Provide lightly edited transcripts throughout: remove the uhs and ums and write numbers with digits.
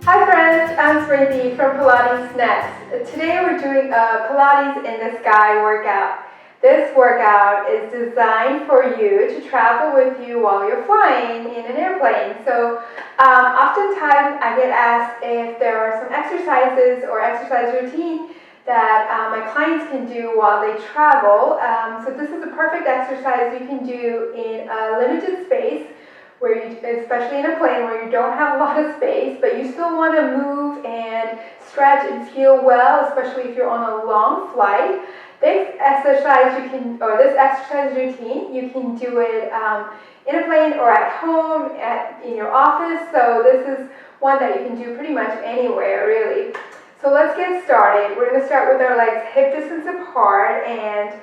Hi friends, I'm Smriti from Pilates Next. Today we're doing a Pilates in the Sky workout. This workout is designed for you to travel with you while you're flying in an airplane. So oftentimes I get asked if there are some exercises or exercise routine that my clients can do while they travel. So this is a perfect exercise you can do in a limited space, especially in a plane where you don't have a lot of space, but you still want to move and stretch and feel well, especially if you're on a long flight. This exercise routine, you can do it in a plane or at home, in your office. So this is one that you can do pretty much anywhere, really. So let's get started. We're going to start with our legs hip distance apart and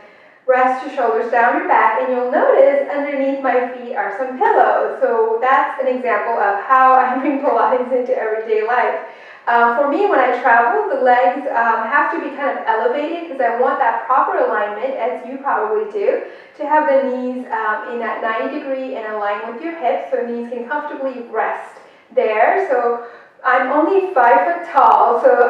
rest your shoulders down your back, and you'll notice underneath my feet are some pillows. So that's an example of how I bring Pilates into everyday life. For me, when I travel, the legs have to be kind of elevated because I want that proper alignment, as you probably do, to have the knees in that 90 degree and align with your hips so the knees can comfortably rest there. So I'm only 5 foot tall, so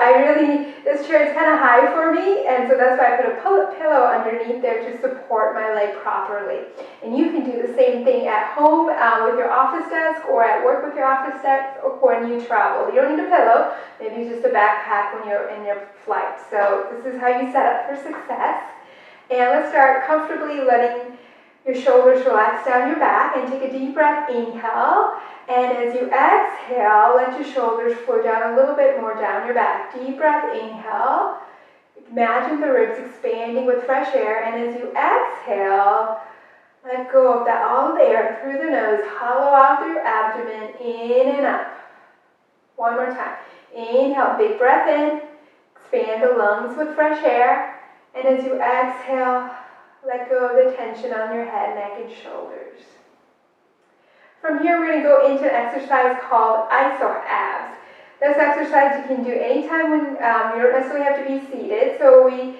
this chair is kind of high for me, and so that's why I put a pillow underneath there to support my leg properly. And you can do the same thing at home with your office desk, or at work with your office desk, or when you travel. You don't need a pillow, maybe just a backpack when you're in your flight. So this is how you set up for success. And let's start comfortably letting your shoulders relax down your back, and take a deep breath, inhale. And as you exhale, let your shoulders flow down a little bit more down your back. Deep breath, inhale. Imagine the ribs expanding with fresh air. And as you exhale, let go of all of the air through the nose. Hollow out through your abdomen, in and up. One more time. Inhale, big breath in. Expand the lungs with fresh air. And as you exhale, let go of the tension on your head, neck, and shoulders. From here, we're going to go into an exercise called iso abs. This exercise you can do anytime when you don't necessarily have to be seated. So we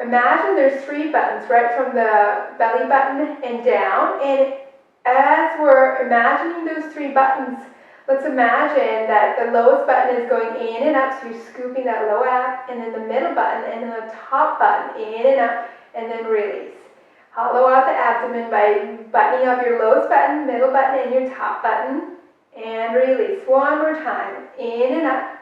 imagine there's 3 buttons, right from the belly button and down. And as we're imagining those 3 buttons, let's imagine that the lowest button is going in and up, so you're scooping that low ab, and then the middle button, and then the top button, in and up, and then release. Hollow out the abdomen by buttoning up your lowest button, middle button, and your top button, and release. One more time, in and up,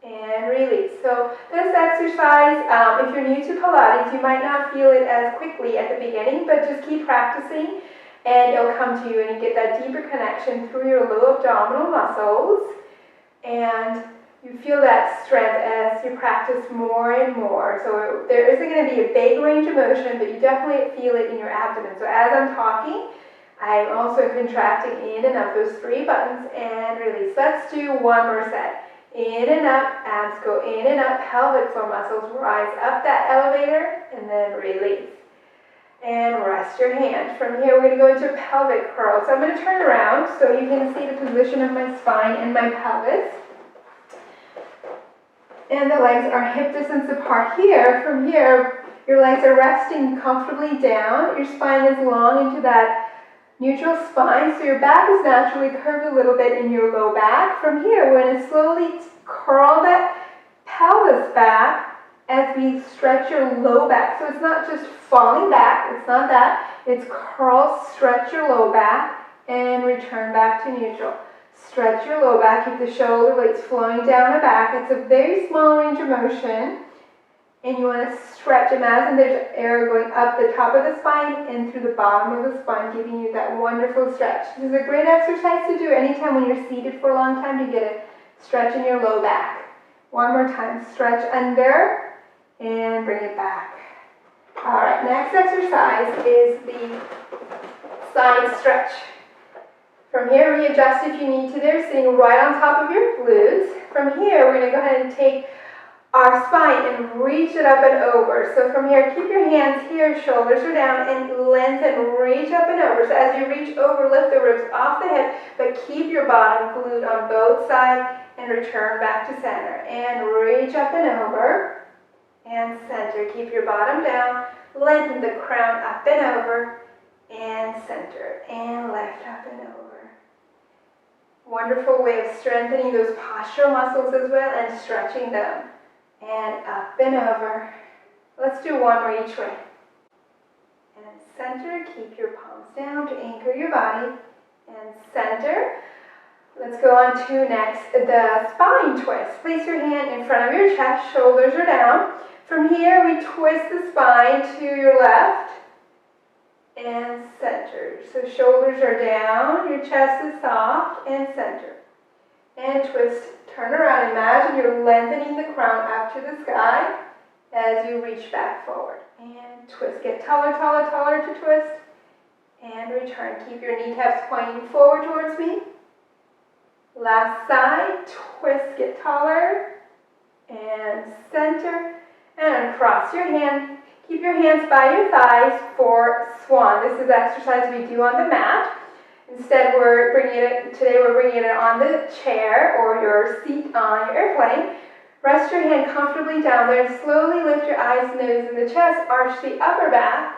and release. So this exercise, if you're new to Pilates, you might not feel it as quickly at the beginning, but just keep practicing, and it'll come to you, and you get that deeper connection through your low abdominal muscles, and you feel that strength as you practice more and more. So there isn't going to be a big range of motion, but you definitely feel it in your abdomen. So as I'm talking, I'm also contracting in and up those 3 buttons, and release. Let's do one more set. In and up, abs go in and up, pelvic floor muscles rise up that elevator, and then release. And rest your hand. From here, we're going to go into pelvic curl. So I'm going to turn around so you can see the position of my spine and my pelvis. And the legs are hip distance apart here. From here, your legs are resting comfortably down. Your spine is long into that neutral spine, so your back is naturally curved a little bit in your low back. From here, we're going to slowly curl that pelvis back as we stretch your low back. So it's not just falling back, it's not that. It's curl, stretch your low back, and return back to neutral. Stretch your low back, keep the shoulder blades flowing down the back. It's a very small range of motion. And you want to stretch. Imagine there's air going up the top of the spine and through the bottom of the spine, giving you that wonderful stretch. This is a great exercise to do anytime when you're seated for a long time to get a stretch in your low back. One more time. Stretch under and bring it back. All right, next exercise is the side stretch. From here, readjust if you need to there, sitting right on top of your glutes. From here, we're going to go ahead and take our spine and reach it up and over. So from here, keep your hands here, shoulders are down, and lengthen, reach up and over. So as you reach over, lift the ribs off the hip, but keep your bottom glued on both sides and return back to center. And reach up and over, and center. Keep your bottom down, lengthen the crown up and over, and center, and lift up and over. Wonderful way of strengthening those postural muscles as well and stretching them. And up and over. Let's do one more each way. And center, keep your palms down to anchor your body. And center. Let's go on to next, the spine twist. Place your hand in front of your chest, shoulders are down. From here, we twist the spine to your left and center. So shoulders are down, your chest is soft, and center. And twist, turn around. Imagine you're lengthening the crown up to the sky as you reach back forward. And twist, get taller, taller, taller to twist. And return. Keep your kneecaps pointing forward towards me. Last side, twist, get taller. And center. And cross your hand. Keep your hands by your thighs for swan. This is exercise we do on the mat. Instead, today we're bringing it on the chair or your seat on your airplane. Rest your hand comfortably down there and slowly lift your eyes, nose, and the chest. Arch the upper back.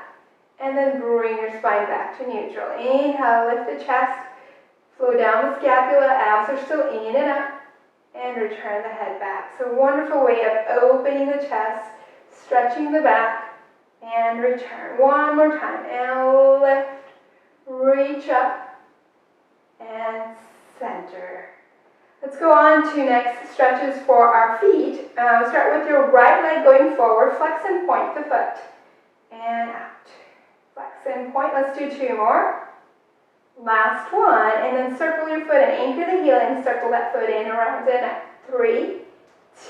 And then bring your spine back to neutral. Inhale, lift the chest. Flow down the scapula. Abs are still in and up. And return the head back. So wonderful way of opening the chest, stretching the back. And return. One more time. And lift. Reach up. And center. Let's go on to next stretches for our feet. Start with your right leg going forward. Flex and point the foot. And out. Flex and point. Let's do two more. Last one. And then circle your foot and anchor the heel and circle that foot in, around and up. 3,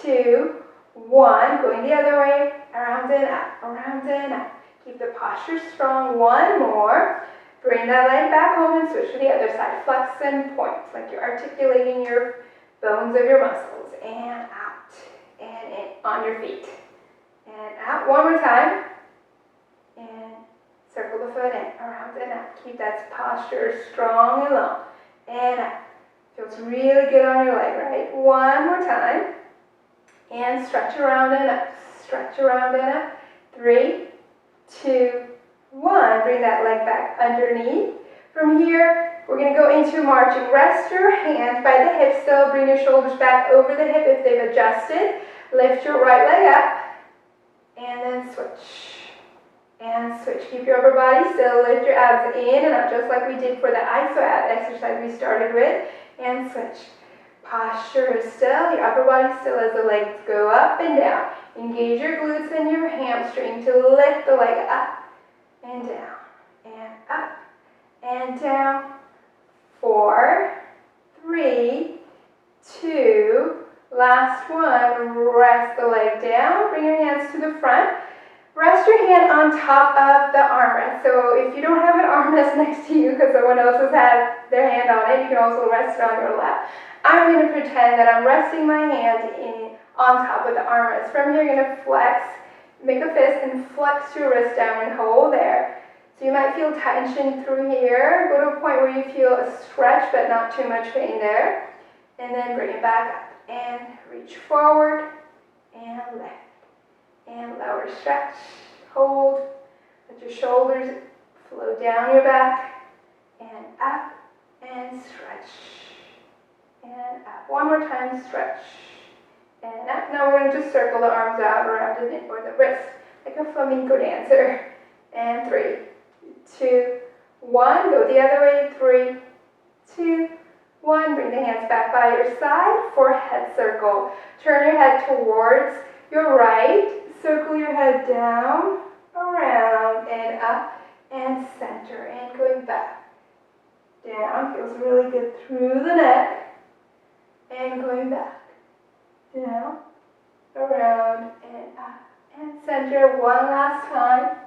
2, 1. Going the other way. Around and up. Around and up. Keep the posture strong. One more. Bring that leg back home and switch to the other side. Flex and point, like you're articulating your bones of your muscles. And out. And in on your feet. And out. One more time. And circle the foot in. Around and up. Keep that posture strong and long. And up. Feels really good on your leg, right? One more time. And stretch around and up. Stretch around and up. 3, 2, 1. Bring that leg back underneath. From here, we're going to go into marching. Rest your hand by the hip still. Bring your shoulders back over the hip if they've adjusted. Lift your right leg up. And then switch. And switch. Keep your upper body still. Lift your abs in and up just like we did for the iso ab exercise we started with. And switch. Posture is still. Your upper body still as the legs go up and down. Engage your glutes and your hamstring to lift the leg up and down. And up and down. 4, 3, 2, last one. Rest the leg down. Bring your hands to the front. Rest your hand on top of the armrest. So if you don't have an armrest next to you because someone else has had their hand on it, you can also rest it on your lap. I'm going to pretend that I'm resting my hand on top of the armrest. From here, you're going to flex, make a fist, and flex your wrist down and hold there. So you might feel tension through here. Go to a point where you feel a stretch, but not too much pain there. And then bring it back up. And reach forward, and lift. And lower, stretch, hold. Let your shoulders flow down your back. And up, and stretch. And up. One more time, stretch. And up. Now we're going to just circle the arms out around the neck or the wrist, like a flamenco dancer. And 3, 2, 1. Go the other way. 3, 2, 1. Bring the hands back by your side for head circle. Turn your head towards your right. Circle your head down, around, and up, and center. And going back. Down. Feels really good through the neck. And going back. Down, around, and up, and center. One last time.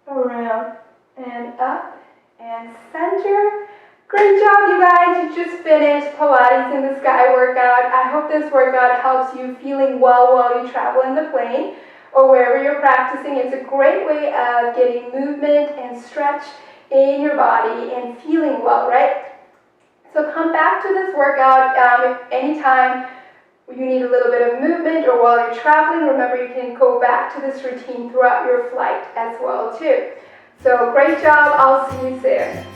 Around, and up, and center. Great job, you guys. You just finished Pilates in the Sky workout. I hope this workout helps you feeling well while you travel in the plane or wherever you're practicing. It's a great way of getting movement and stretch in your body and feeling well, right? So come back to this workout anytime you need a little bit of movement or while you're traveling. Remember, you can go back to this routine throughout your flight as well, too. So great job. I'll see you soon.